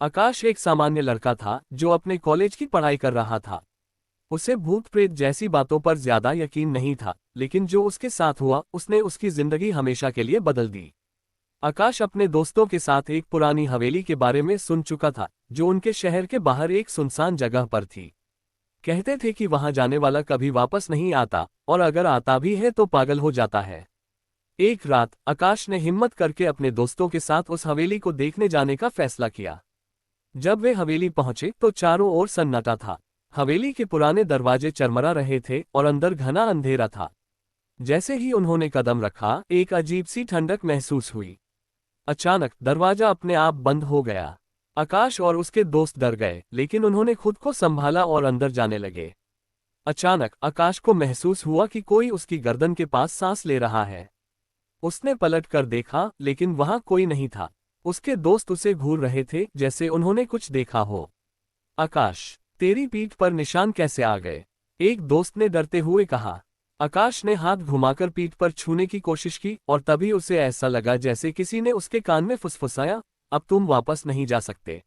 आकाश एक सामान्य लड़का था जो अपने कॉलेज की पढ़ाई कर रहा था। उसे भूत प्रेत जैसी बातों पर ज्यादा यकीन नहीं था, लेकिन जो उसके साथ हुआ उसने उसकी जिंदगी हमेशा के लिए बदल दी। आकाश अपने दोस्तों के साथ एक पुरानी हवेली के बारे में सुन चुका था, जो उनके शहर के बाहर एक सुनसान जगह पर थी। कहते थे कि वहां जाने वाला कभी वापस नहीं आता, और अगर आता भी है तो पागल हो जाता है। एक रात आकाश ने हिम्मत करके अपने दोस्तों के साथ उस हवेली को देखने जाने का फैसला किया। जब वे हवेली पहुंचे तो चारों ओर सन्नाटा था। हवेली के पुराने दरवाजे चरमरा रहे थे और अंदर घना अंधेरा था। जैसे ही उन्होंने कदम रखा, एक अजीब सी ठंडक महसूस हुई। अचानक दरवाजा अपने आप बंद हो गया। आकाश और उसके दोस्त डर गए, लेकिन उन्होंने खुद को संभाला और अंदर जाने लगे। अचानक आकाश को महसूस हुआ कि कोई उसकी गर्दन के पास सांस ले रहा है। उसने पलट कर देखा, लेकिन वहां कोई नहीं था। उसके दोस्त उसे घूर रहे थे, जैसे उन्होंने कुछ देखा हो। आकाश, तेरी पीठ पर निशान कैसे आ गए? एक दोस्त ने डरते हुए कहा। आकाश ने हाथ घुमाकर पीठ पर छूने की कोशिश की, और तभी उसे ऐसा लगा जैसे किसी ने उसके कान में फुसफुसाया, अब तुम वापस नहीं जा सकते।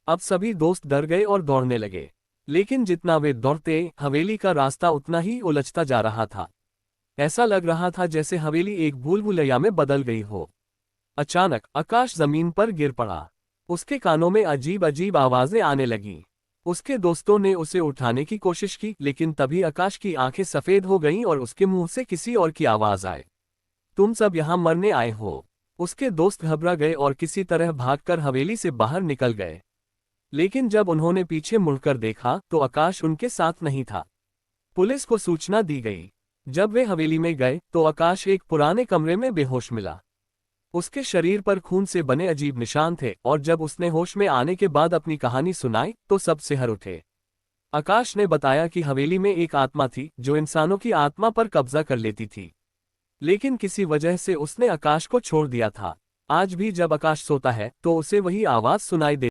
अब सभी दोस्त डर गए और दौड़ने लगे। लेकिन जितना वे दौड़ते, हवेली का रास्ता उतना ही उलझता जा रहा था। ऐसा लग रहा था जैसे हवेली एक भूल भुलैया में बदल गई हो। अचानक आकाश जमीन पर गिर पड़ा। उसके कानों में अजीब अजीब आवाजें आने लगीं। उसके दोस्तों ने उसे उठाने की कोशिश की, लेकिन तभी आकाश की आंखें सफेद हो गईं और उसके मुंह से किसी और की आवाज आई। तुम सब यहाँ मरने आए हो। उसके दोस्त घबरा गए और किसी तरह भागकर हवेली से बाहर निकल गए। लेकिन जब उन्होंने पीछे मुड़कर देखा तो आकाश उनके साथ नहीं था। पुलिस को सूचना दी गई। जब वे हवेली में गए तो आकाश एक पुराने कमरे में बेहोश मिला। उसके शरीर पर खून से बने अजीब निशान थे, और जब उसने होश में आने के बाद अपनी कहानी सुनाई तो सब सिहर उठे। आकाश ने बताया कि हवेली में एक आत्मा थी जो इंसानों की आत्मा पर कब्जा कर लेती थी, लेकिन किसी वजह से उसने आकाश को छोड़ दिया था। आज भी जब आकाश सोता है तो उसे वही आवाज सुनाई दे